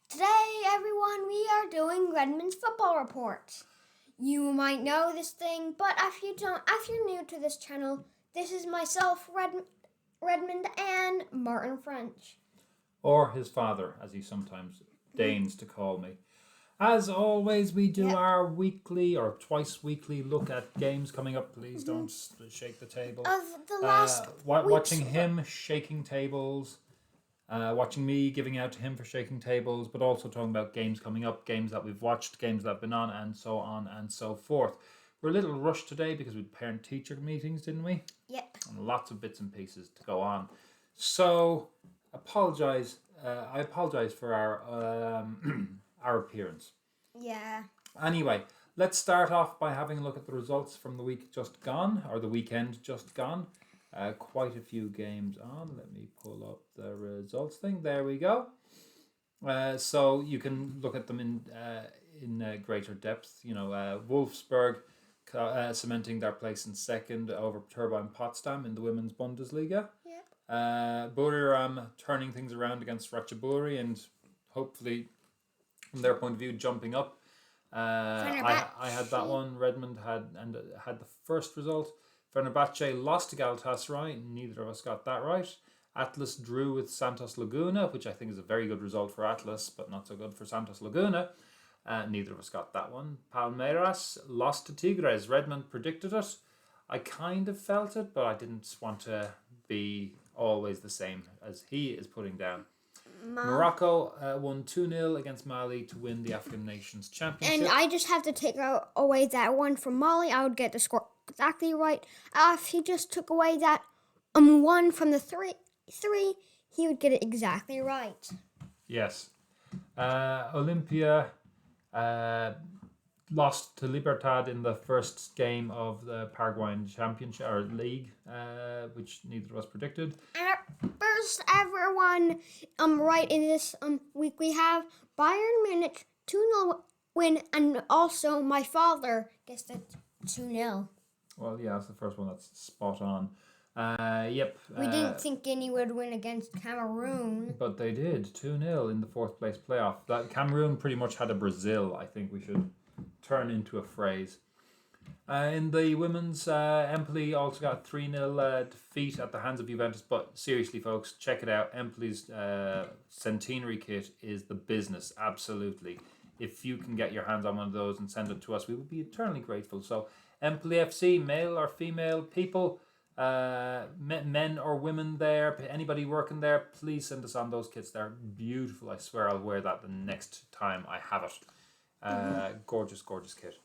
Today, everyone, we are doing Redmond's football report. You might know this thing, but if you're new to this channel, this is myself, Redmond, and Martin French. Or his father, as he sometimes deigns to call me. As always, we do our weekly or twice weekly look at games coming up. Please don't shake the table. Watching him shaking tables, watching me giving out to him for shaking tables, but also talking about games coming up, games that we've watched, games that have been on, and so on and so forth. We're a little rushed today because we had parent-teacher meetings, didn't we? Yep. And lots of bits and pieces to go on. So, I apologise for our our appearance. Yeah. Anyway, let's start off by having a look at the results from the week just gone, or the weekend just gone. Quite a few games on. Let me pull up the results thing. There we go. So you can look at them in greater depth. You know, Wolfsburg cementing their place in second over Turbine Potsdam in the Women's Bundesliga. Yep. Buriram turning things around against Ratchaburi and hopefully, from their point of view, jumping up. I had that one. Redmond had the first result. Fenerbahce lost to Galatasaray. Neither of us got that right. Atlas drew with Santos Laguna, which I think is a very good result for Atlas, but not so good for Santos Laguna. Neither of us got that one. Palmeiras lost to Tigres. Redmond predicted it. I kind of felt it, but I didn't want to be always the same as he is putting down. Morocco won 2-0 against Mali to win the African Nations Championship. And I just have to take away that one from Mali. I would get the score exactly right. If he just took away that one from the three, he would get it exactly right. Yes. Olympia lost to Libertad in the first game of the Paraguayan Championship or League, which neither of us predicted. And our first ever one right in this week, we have Bayern Munich 2-0 win, and also my father guessed it 2-0. Well, yeah, that's the first one that's spot on. Yep. We didn't think Guinea would win against Cameroon. But they did, 2-0 in the fourth place playoff. That Cameroon pretty much had a Brazil, I think we should turn into a phrase. In the women's, Empoli also got 3-0 defeat at the hands of Juventus. But seriously, folks, check it out. Empoli's centenary kit is the business, absolutely. If you can get your hands on one of those and send it to us, we would be eternally grateful. So, Empoli FC, male or female people, men or women there, anybody working there, please send us on those kits. They're beautiful. I swear I'll wear that the next time I have it. Gorgeous kit.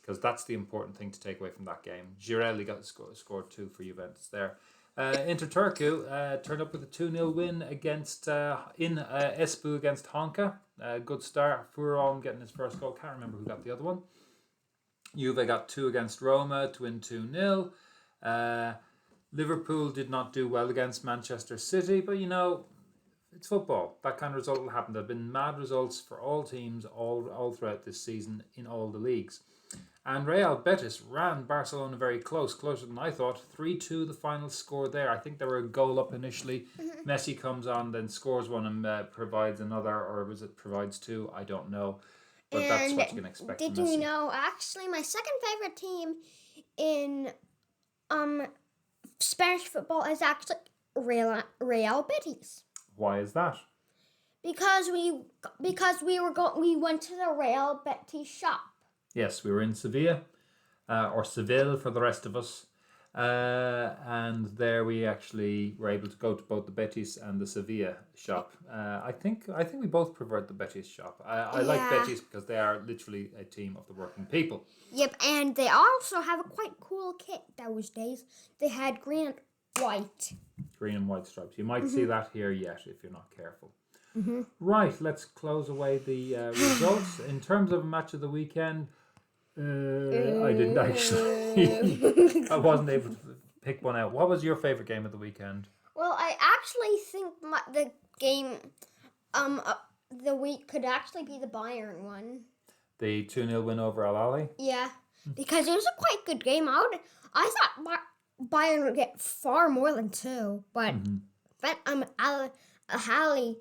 Because that's the important thing to take away from that game. Girelli got scored 2 for Juventus there. Inter Turku turned up with a 2-0 win against in Espoo against Honka. Good start. Furon getting his first goal. Can't remember who got the other one. Juve got 2 against Roma to win 2-0. Liverpool did not do well against Manchester City, but you know, it's football. That kind of result will happen. There have been mad results for all teams all throughout this season in all the leagues. And Real Betis ran Barcelona very closer than I thought. 3-2 the final score there. I think they were a goal up initially. Messi comes on, then scores one and provides another, or was it provides 2? I don't know. But that's what you can expect from Messi. Did you know, actually, my second favorite team in Spanish football is actually Real Betis. Why is that? Because we went to the Real Betis shop. Yes, we were in Sevilla, or Seville for the rest of us, and there we actually were able to go to both the Betis and the Sevilla shop. I think we both preferred the Betis shop. I like Betis because they are literally a team of the working people. Yep, and they also have a quite cool kit those days. They had green and white. Green and white stripes. You might see that here yet if you're not careful. Right, let's close away the results. In terms of match of the weekend, I didn't actually. I wasn't able to pick one out. What was your favourite game of the weekend? Well, I actually think the game the week could actually be the Bayern one. The 2-0 win over Ahly? Yeah, because it was a quite good game. I thought Bayern would get far more than 2, but Ahly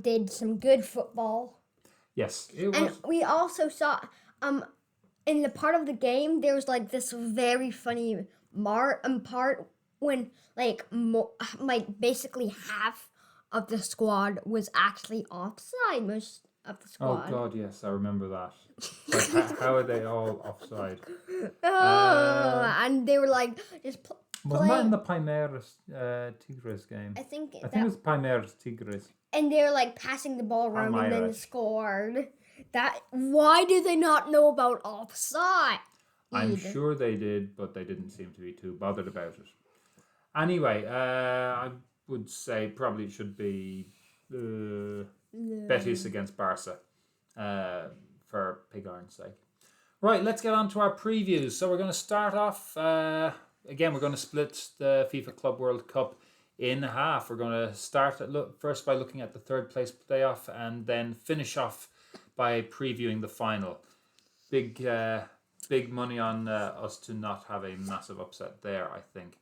did some good football. Yes, it was. And we also saw in the part of the game there was like this very funny part when like basically half of the squad was actually offside. Most of the Oh squad. God, yes, I remember that. Like, how are they all offside? And they were like just Wasn't that in playing. the Palmeiras Tigres game? I think it was Palmeiras Tigres. And they were like passing the ball around and then Palmeiras. scored. Why do they not know about offside? I'm sure they did, but they didn't seem to be too bothered about it. Anyway, I would say probably it should be Betis against Barca for pig iron's sake. Right, let's get on to our previews. So we're going to start off, again, we're going to split the FIFA Club World Cup in half. We're going to start first by looking at the third place playoff and then finish off by previewing the final. Big money on us to not have a massive upset there, I think.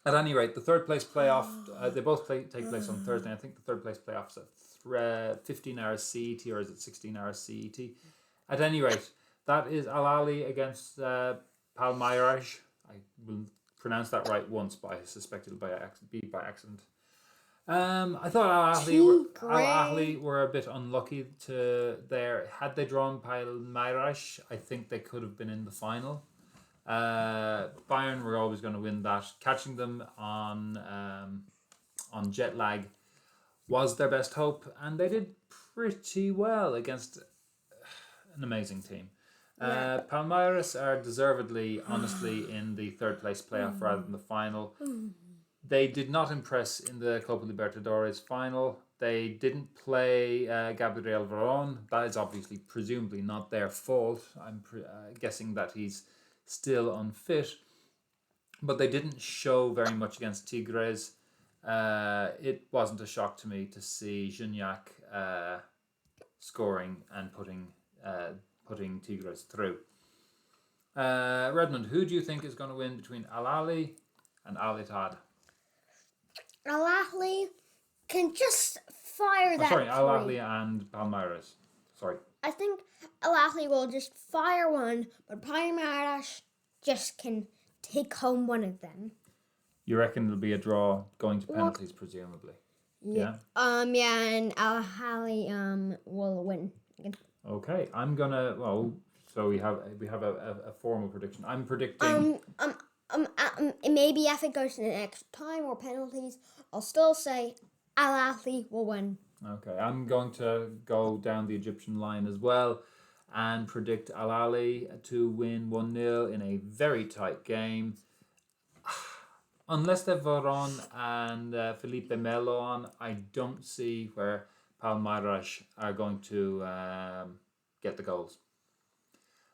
At any rate, the third place playoff, they both take place on Thursday. I think the third place playoff's at 15 hours CET, or is it 16 hours CET? At any rate, that is Ahly against Palmeiras. I will pronounce that right once, but I suspect it'll be by accident. I thought Ahly were a bit unlucky had they drawn Palmeiras, I think they could have been in the final. Bayern were always going to win that. Catching them on jet lag was their best hope, and they did pretty well against an amazing team. Palmeiras are deservedly, honestly, in the third place playoff rather than the final. They did not impress in the Copa Libertadores final. They didn't play Gabriel Veron. That is obviously, presumably, not their fault. I'm guessing that he's still unfit. But they didn't show very much against Tigres. It wasn't a shock to me to see Gignac scoring and putting Tigres through. Redmond, who do you think is going to win between Ahly and Ittihad? Ahly can just fire that. Ahly and Palmeiras. Sorry. I think Ahly will just fire one, but Palmeiras just can take home one of them. You reckon it'll be a draw going to penalties, presumably? Yeah. And Ahly will win. Okay, I'm gonna. Well, so we have a formal prediction. I'm predicting. Maybe if it goes to the extra time or penalties, I'll still say Ahly will win. Okay, I'm going to go down the Egyptian line as well and predict Ahly to win 1-0 in a very tight game. Unless they've Veron and Felipe Melo on, I don't see where Palmeiras are going to get the goals.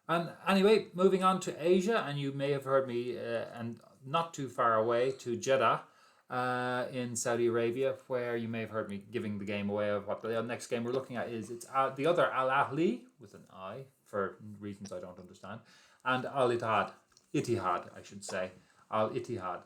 And anyway, moving on to Asia, and you may have heard me, and not too far away, to Jeddah in Saudi Arabia, where you may have heard me giving the game away of what the next game we're looking at is. It's the other Ahly, with an I, for reasons I don't understand, and Ittihad, I should say, Ittihad.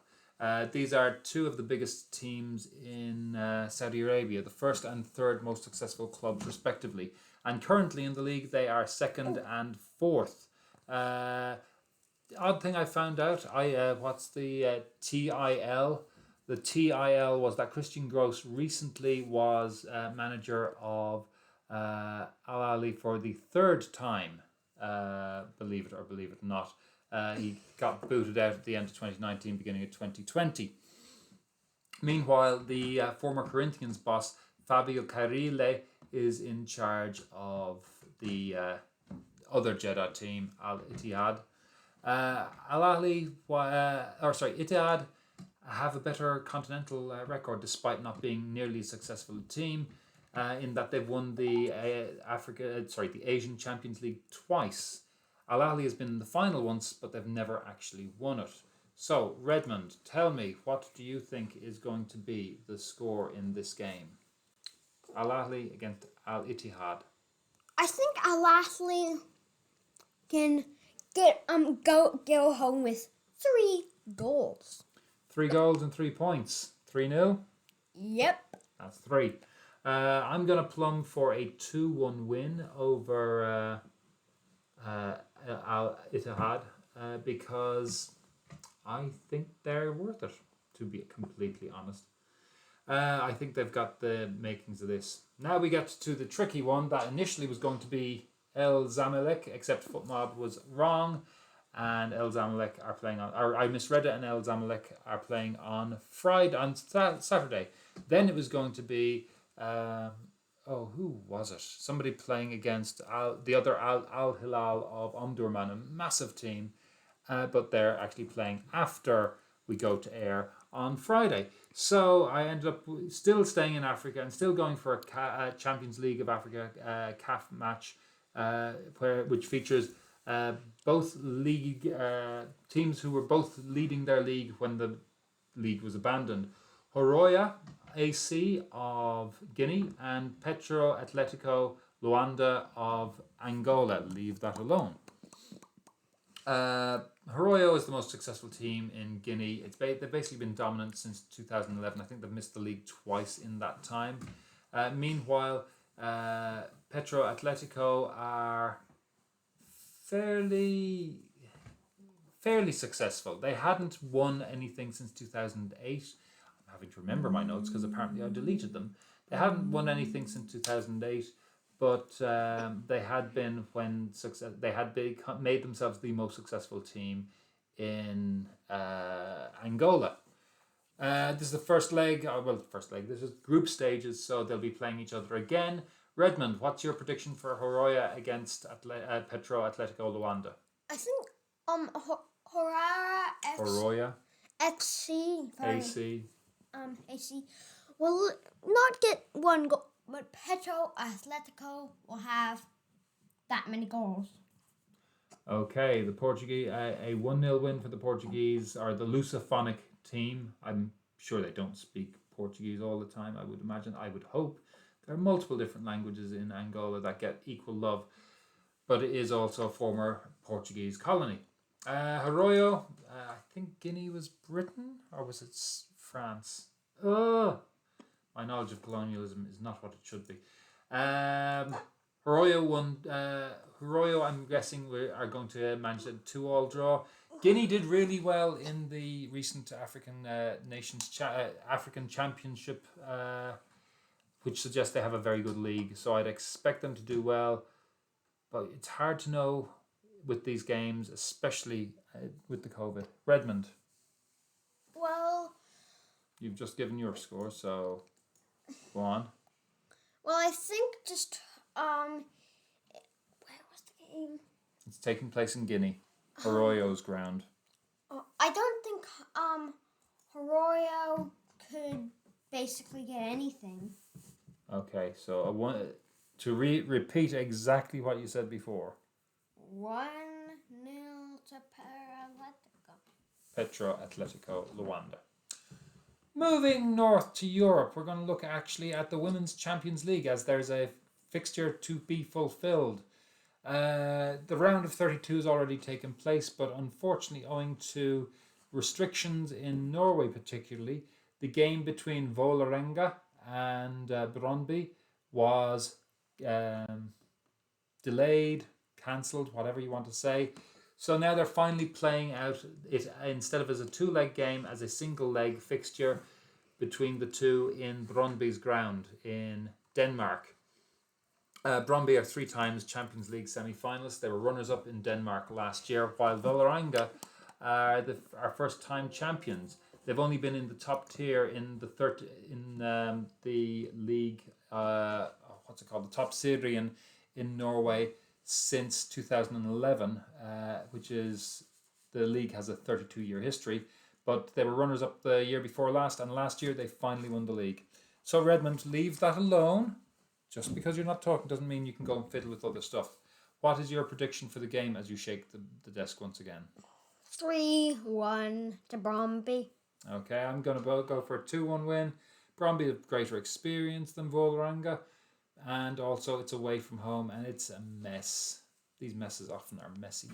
These are two of the biggest teams in Saudi Arabia, the first and third most successful clubs respectively. And currently in the league, they are second and fourth. The odd thing I found out, what's the TIL? The TIL was that Christian Gross recently was manager of Ahly for the third time, believe it or believe it not. He got booted out at the end of 2019, beginning of 2020. Meanwhile, the former Corinthians boss, Fabio Carile, is in charge of the other Jeddah team, Ittihad. Ittihad have a better continental record despite not being nearly a successful team, in that they've won the Asian Champions League twice. Ahly has been in the final once, but they've never actually won it. So, Redmond, tell me, what do you think is going to be the score in this game? Ahly against Ittihad. I think Ahly can go home with 3 goals. 3 goals and 3 points. 3-0? Yep. That's 3. I'm going to plumb for a 2-1 win over Ittihad because I think they're worth it, to be completely honest. I think they've got the makings of this. Now we get to the tricky one that initially was going to be El Zamalek, except Footmob was wrong, and El Zamalek are playing on, or I misread it, and El Zamalek are playing on Saturday. Then it was going to be, who was it? Somebody playing against the other Al Hilal of Omdurman, a massive team, but they're actually playing after we go to air on Friday. So I ended up still staying in Africa and still going for a Champions League of Africa CAF match, which features both league teams who were both leading their league when the league was abandoned. Horoya AC of Guinea and Petro Atletico Luanda of Angola. Leave that alone. Horoya is the most successful team in Guinea. They've basically been dominant since 2011. I think they've missed the league twice in that time. Meanwhile, Petro Atletico are fairly successful. They hadn't won anything since 2008. I'm having to remember my notes because apparently I deleted them. They hadn't won anything since 2008. But they had been made themselves the most successful team in Angola. This is the first leg. This is group stages, so they'll be playing each other again. Redmond, what's your prediction for Horoya against Petro Atletico Luanda? I think Horoya FC AC AC will not get one goal. But Petro Atletico will have that many goals. Okay, the Portuguese, a 1-0 win for the Portuguese, or the Lusophonic team. I'm sure they don't speak Portuguese all the time, I would imagine. I would hope. There are multiple different languages in Angola that get equal love, but it is also a former Portuguese colony. Horoyo, I think Guinea was Britain, or was it France? My knowledge of colonialism is not what it should be. Horoya won. Horoya, I'm guessing, are going to manage a 2-2 draw. Guinea did really well in the recent African African Championship, which suggests they have a very good league. So I'd expect them to do well, but it's hard to know with these games, especially with the COVID. Redmond. Well, you've just given your score, so go on. Well, I think just where was the game? It's taking place in Guinea, Horoyo's ground. I don't think Horoya could basically get anything. Okay, so I want to repeat exactly what you said before. 1-0 to Petro Atletico Luanda. Moving north to Europe, we're going to look actually at the Women's Champions League as there's a fixture to be fulfilled. The round of 32 has already taken place, but unfortunately, owing to restrictions in Norway particularly, the game between Vålerenga and Brondby was delayed, cancelled, whatever you want to say. So now they're finally playing out it instead of as a 2-leg game, as a single-leg fixture between the two in Brondby's ground in Denmark. Brondby are 3 times Champions League semi-finalists. They were runners-up in Denmark last year, while Vålerenga are first-time champions. They've only been in the top tier in the league. What's it called? The top Syrian in Norway since 2011, which is the league has a 32-year history. But they were runners-up the year before last, and last year they finally won the league. So Redmond, leave that alone. Just because you're not talking doesn't mean you can go and fiddle with other stuff. What is your prediction for the game as you shake the desk once again? 3-1 to Brondby. Okay, I'm going to go for a 2-1 win. Brondby have greater experience than Vålerenga, and also it's away from home and it's a mess. These messes often are messy.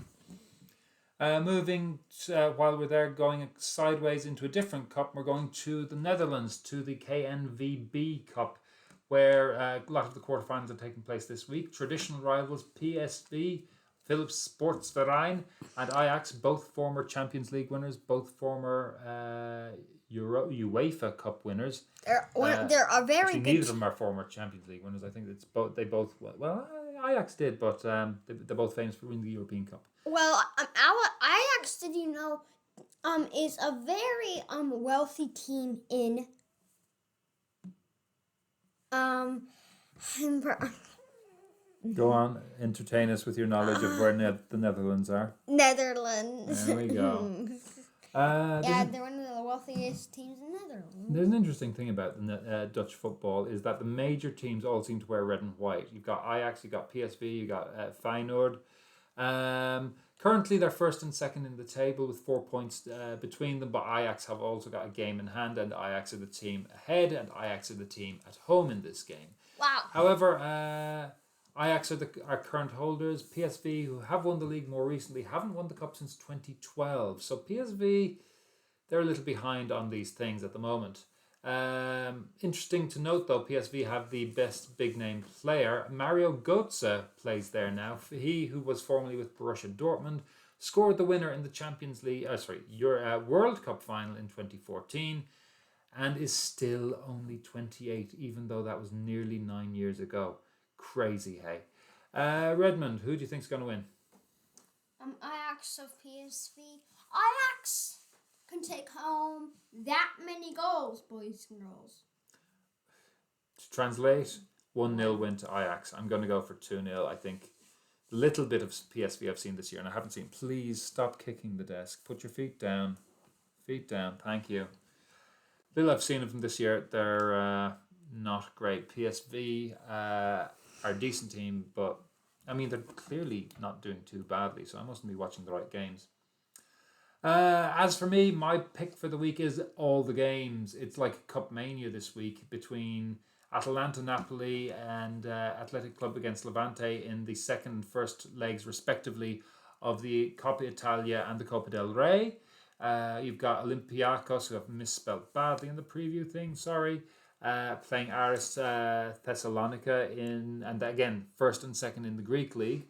Moving while we're there, going sideways into a different cup, we're going to the Netherlands, to the KNVB Cup, where a lot of the quarterfinals are taking place this week. Traditional rivals PSV, Philips Sportsverein, and Ajax, both former Champions League winners, both former UEFA Cup winners. They're a very Actually, good. neither of them are former Champions League winners. I think it's both. They both. Well, Ajax did, but they're both famous for winning the European Cup. Well, Ajax, did you know, is a very wealthy team in Go on, entertain us with your knowledge of where the Netherlands are. Netherlands. There we go. They're one of the wealthiest teams in Netherlands. There's an interesting thing about the Dutch football is that the major teams all seem to wear red and white. You've got Ajax, you've got PSV, you've got Feyenoord. Currently, they're first and second in the table with 4 points between them, but Ajax have also got a game in hand, and Ajax are the team ahead, and Ajax are the team at home in this game. Wow. However, Ajax are our current holders. PSV, who have won the league more recently, haven't won the cup since 2012. So PSV, they're a little behind on these things at the moment. Interesting to note, though, PSV have the best big-name player. Mario Götze plays there now. He, who was formerly with Borussia Dortmund, scored the winner in the Champions League, World Cup final in 2014, and is still only 28, even though that was nearly 9 years ago. Crazy, hey. Redmond, who do you think's going to win? Ajax of PSV. Ajax can take home that many goals, boys and girls. To translate, 1-0 win to Ajax. I'm going to go for 2-0. I think the little bit of PSV I've seen this year, and I haven't seen, please stop kicking the desk. Put your feet down. Feet down. Thank you. Little I've seen of them this year, they're not great. PSV are a decent team, but I mean, they're clearly not doing too badly, so I mustn't be watching the right games. As for me, my pick for the week is all the games. It's like Cup Mania this week between Atalanta Napoli and Athletic Club against Levante in the second and first legs, respectively, of the Coppa Italia and the Coppa del Rey. You've got Olympiacos, who have misspelled badly in the preview thing, sorry, playing Aris Thessalonica and again, first and second in the Greek league.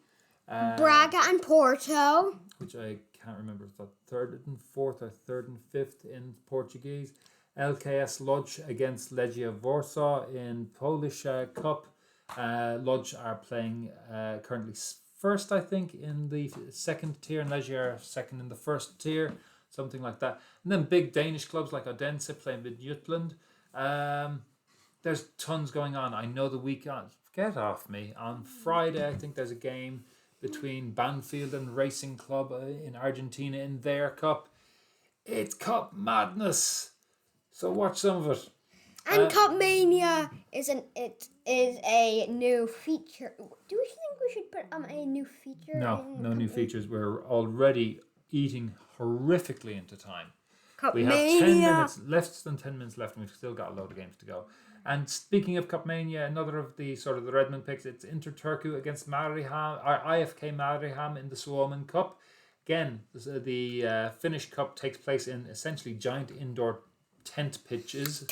Braga and Porto. Which I can't remember, it's that third and fourth or third and fifth in Portuguese. LKS Lodz against Legia Warsaw in Polish Cup. Lodz are playing currently first, I think, in the second tier, and Legia are second in the first tier, something like that. And then big Danish clubs like Odense playing with Jutland. There's tons going on. I know the weekend, get off me. On Friday, I think there's a game between Banfield and Racing Club in Argentina in their cup. It's cup madness. So watch some of it. And Cup Mania is a new feature. Do you think we should put a new feature? No new features. We're already eating horrifically into time. Cup We have Mania. 10 minutes, less than 10 minutes left, and we've still got a load of games to go. And speaking of Cup Mania, another of the sort of the Redmond picks, it's Inter Turku against Mariehamn, or IFK Mariehamn in the Suomen Cup. Again, the Finnish Cup takes place in essentially giant indoor tent pitches.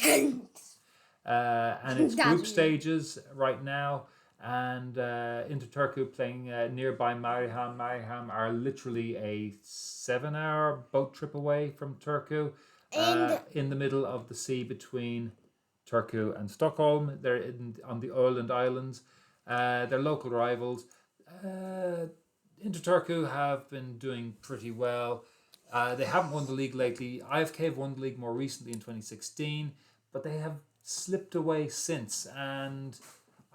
And it's group stages right now. And Inter Turku playing nearby Mariehamn. Mariehamn are literally a 7-hour boat trip away from Turku, in the middle of the sea between Turku and Stockholm. They're on the Åland Islands. They're local rivals. Inter Turku have been doing pretty well. They haven't won the league lately. IFK have won the league more recently in 2016, but they have slipped away since, and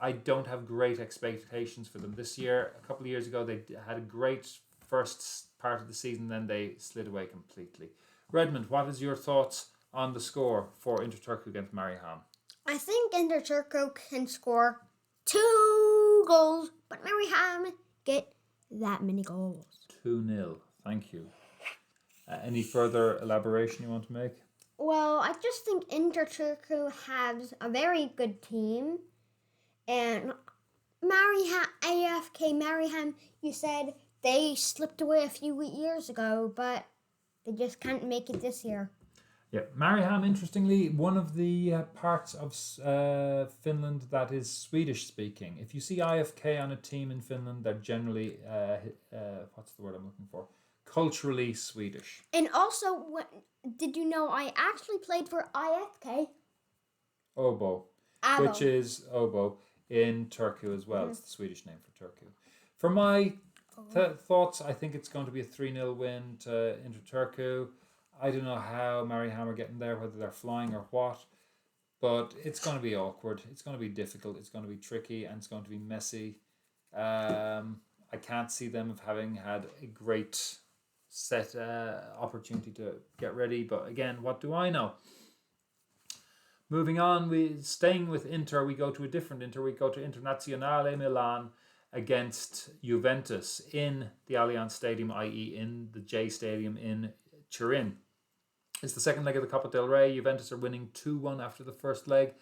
I don't have great expectations for them this year. A couple of years ago, they had a great first part of the season, then they slid away completely. Redmond, what is your thoughts on the score for Inter Turku against Mariehamn? I think Inter Turku can score 2 goals, but Mariehamn get that many goals. 2-0. Thank you. Any further elaboration you want to make? Well, I just think Inter Turku has a very good team. And AFK Mariehamn, you said They slipped away a few years ago, but they just can't make it this year. Yeah, Mariehamn, interestingly, one of the parts of Finland that is Swedish speaking. If you see IFK on a team in Finland, they're generally, what's the word I'm looking for? Culturally Swedish. And also, did you know I actually played for IFK? Obo, Abo. which is oboe in Turku as well. It's the Swedish name for Turku. For my thoughts, I think it's going to be a 3-0 win to Inter Turku. I don't know how Mariehamn are getting there, whether they're flying or what, but it's going to be awkward. It's going to be difficult. It's going to be tricky, and it's going to be messy. I can't see them having had a great set opportunity to get ready, but again, what do I know? Moving on, staying with Inter, we go to a different Inter. We go to Internazionale Milan against Juventus in the Allianz Stadium, i.e. in the J Stadium in Turin. It's the second leg of the Coppa del Rey. Juventus are winning 2-1 after the first leg.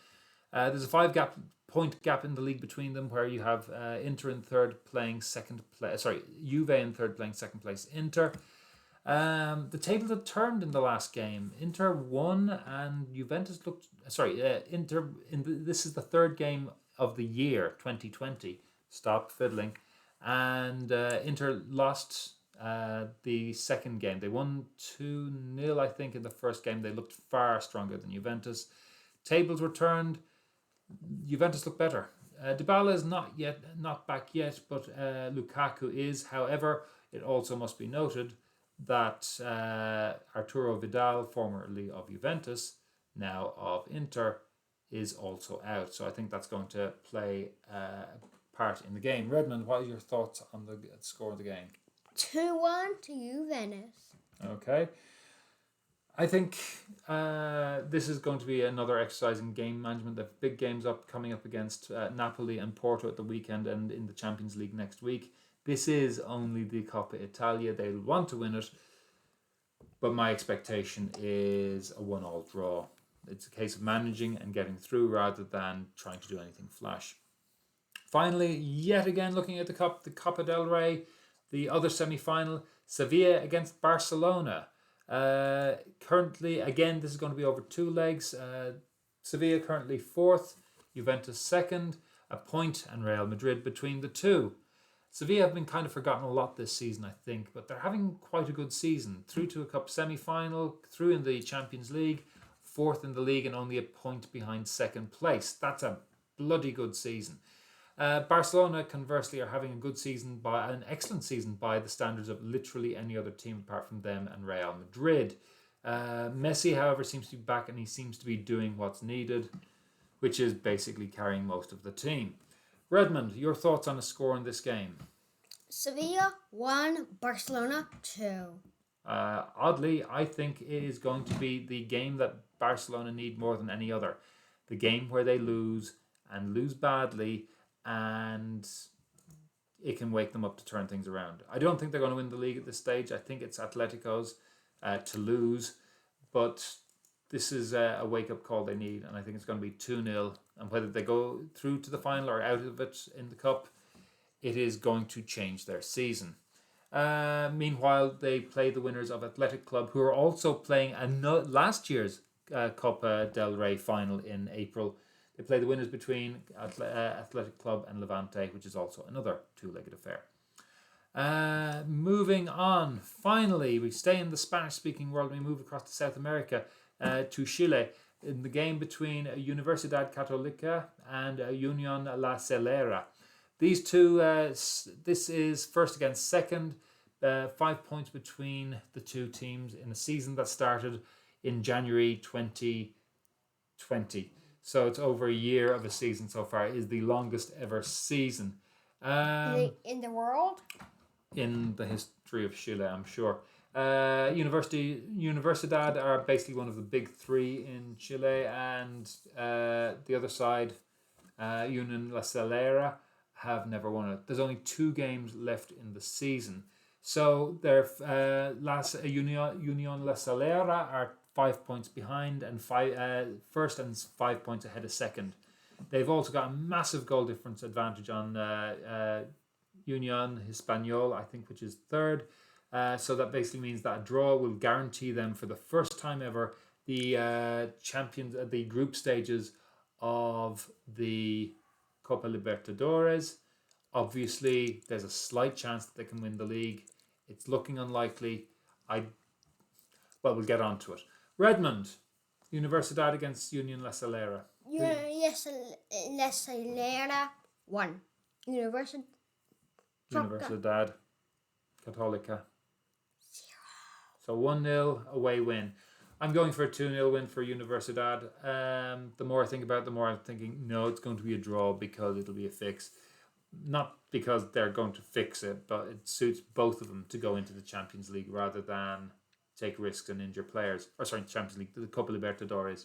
There's a 5-point gap in the league between them, where you have Inter in third playing second place. Juve in third playing second place Inter. The tables had turned in the last game. Inter won, and Juventus looked. Inter. This is the third game of the year 2020. Stop fiddling, and Inter lost the second game. They won 2-0, I think, in the first game. They looked far stronger than Juventus. Tables were turned. Juventus looked better. Dybala is not back yet, but Lukaku is. However, it also must be noted that Arturo Vidal, formerly of Juventus, now of Inter, is also out. So I think that's going to play a part in the game. Redmond, what are your thoughts on the score of the game? 2-1 to Juventus. Okay. I think this is going to be another exercise in game management. They have big games coming up against Napoli and Porto at the weekend, and in the Champions League next week. This is only the Coppa Italia. They'll want to win it, but my expectation is a 1-1 draw. It's a case of managing and getting through rather than trying to do anything flash. Finally, yet again, looking at the Coppa del Rey, the other semi-final, Sevilla against Barcelona. Currently, again, this is going to be over 2 legs. Sevilla currently 4th, Juventus 2nd, a point, and Real Madrid between the two. Sevilla have been kind of forgotten a lot this season, I think, but they're having quite a good season. Through to a cup semi-final, through in the Champions League, 4th in the league, and only a point behind 2nd place. That's a bloody good season. Barcelona, conversely, are having an excellent season by the standards of literally any other team apart from them and Real Madrid. Messi, however, seems to be back, and he seems to be doing what's needed, which is basically carrying most of the team. Redmond, your thoughts on a score in this game? Sevilla 1, Barcelona 2. Oddly, I think it is going to be the game that Barcelona need more than any other. The game where they lose, and lose badly, and it can wake them up to turn things around. I don't think they're going to win the league at this stage. I think it's Atletico's to lose, but this is a wake-up call they need, and I think it's going to be 2-0. And whether they go through to the final or out of it in the cup, it is going to change their season. Meanwhile, they play the winners of Athletic Club, who are also playing last year's Copa del Rey final in April. They play the winners between Athletic Club and Levante, which is also another 2-legged affair. Moving on, finally, we stay in the Spanish-speaking world. We move across to South America to Chile in the game between Universidad Catolica and Unión La Celera. These two, this is first against second, 5 points between the two teams in a season that started in January 2020. So it's over a year of a season so far. It is the longest ever season. In the world? In the history of Chile, I'm sure. Universidad are basically one of the big three in Chile, and the other side, Unión La Celera, have never won it. There's only 2 games left in the season. So their Unión La Celera are 5 points behind, and first and 5 points ahead of second. They've also got a massive goal difference advantage on Union Español, I think, which is third. So that basically means that a draw will guarantee them for the first time ever the the group stages of the Copa Libertadores. Obviously, there's a slight chance that they can win the league. It's looking unlikely. We'll get on to it. Redmond, Universidad against Union La Salera. Yes, La Calera 1. Universidad Catolica. 0. So 1-0 away win. I'm going for a 2-0 win for Universidad. The more I think about it, the more I'm thinking, no, it's going to be a draw because it'll be a fix. Not because they're going to fix it, but it suits both of them to go into the Champions League rather than take risks and injure players. Champions League, the Copa Libertadores.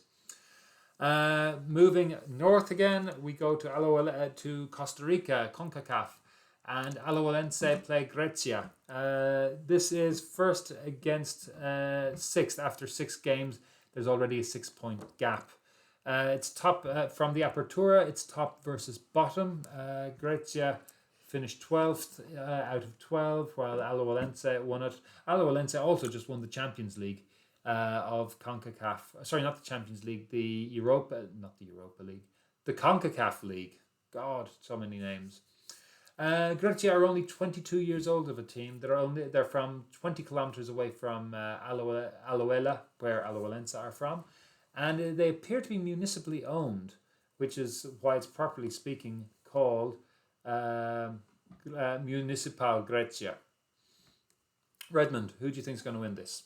Moving north again, we go to Costa Rica, CONCACAF, and Alajuelense play Grecia. This is first against sixth. After 6 games, there's already a 6-point gap. It's top from the Apertura. It's top versus bottom. Grecia finished 12th out of 12, while Alajuelense won it. Alajuelense also just won the Champions League of CONCACAF. Sorry, not the Champions League. The CONCACAF League. God, so many names. Grecia are only 22 years old of a team. They're from 20 kilometers away from Alajuela, where Alajuelense are from, and they appear to be municipally owned, which is why it's properly speaking called Municipal Grecia. Redmond, who do you think is going to win this?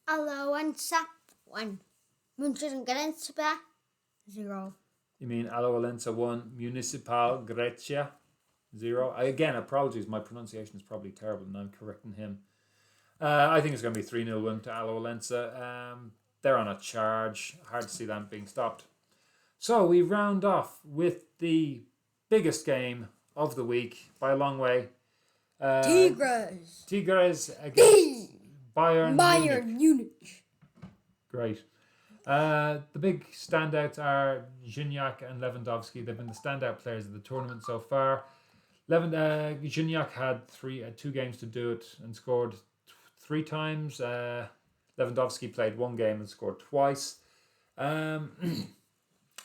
Alajuelense 1. Municipal 0. You mean Alajuelense 1, Municipal Grecia 0? Again, apologies, my pronunciation is probably terrible and I'm correcting him. I think it's going to be 3-0 win to Alajuelense. They're on a charge. Hard to see them being stopped. So we round off with the biggest game of the week by a long way. Tigres against Bayern Munich. Great. The big standouts are Gignac and Lewandowski. They've been the standout players of the tournament so far. Gignac had 2 games to do it and scored 3 times. Lewandowski played 1 game and scored twice.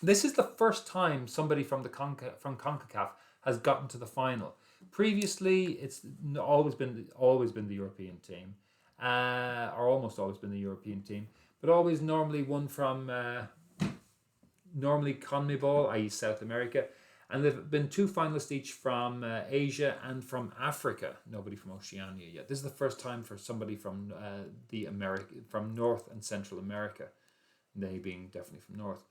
This is the first time somebody from CONCACAF has gotten to the final. Previously, it's always been the European team, or almost always been the European team, but always normally one from normally CONMEBOL, i.e. South America, and there've been 2 finalists each from Asia and from Africa. Nobody from Oceania yet. This is the first time for somebody from from North and Central America, they being definitely from North.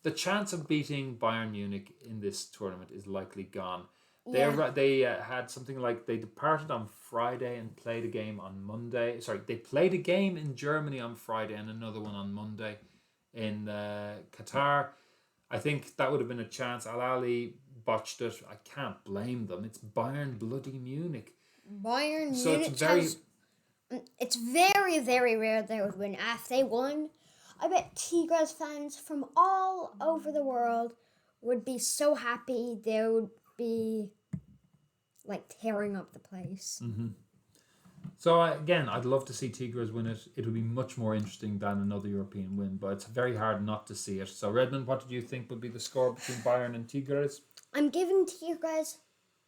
The chance of beating Bayern Munich in this tournament is likely gone. They had something like they departed on Friday and played a game on Monday. Sorry, they played a game in Germany on Friday and another one on Monday in Qatar. I think that would have been a chance. Ahly botched it. I can't blame them. It's Bayern bloody Munich. It's very, very rare they would win. If they won, I bet Tigres fans from all over the world would be so happy. They would be tearing up the place. Mm-hmm. So again, I'd love to see Tigres win it. It would be much more interesting than another European win, but it's very hard not to see it. So Redmond, what did you think would be the score between Bayern and Tigres? I'm giving Tigres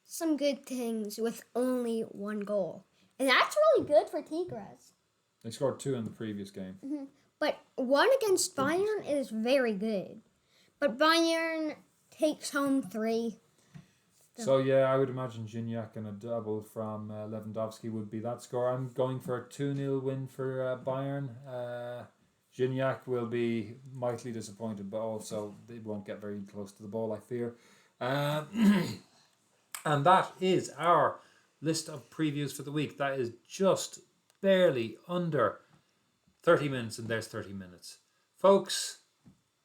some good things with only 1 goal. And that's really good for Tigres. They scored 2 in the previous game. Mm-hmm. But 1 against Bayern is very good. But Bayern takes home 3. So yeah, I would imagine Gignac and a double from Lewandowski would be that score. I'm going for a 2-0 win for Bayern. Gignac will be mightily disappointed, but also they won't get very close to the ball, I fear. And that is our list of previews for the week. That is just barely under 30 minutes, and there's 30 minutes. Folks,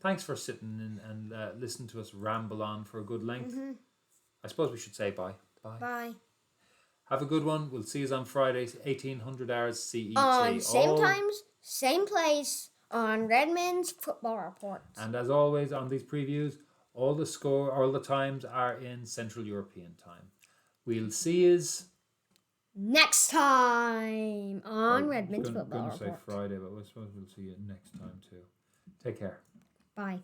thanks for sitting in and listening to us ramble on for a good length. Mm-hmm. I suppose we should say bye. Bye. Have a good one. We'll see you on Fridays, 1800 hours CET. On same times, same place, on Redmond's Football Report. And as always on these previews, all the times are in Central European time. We'll see yous next time on Redmond's Football Football Report. I was going to say Report. Friday, but I suppose we'll see you next time too. Take care. Bye.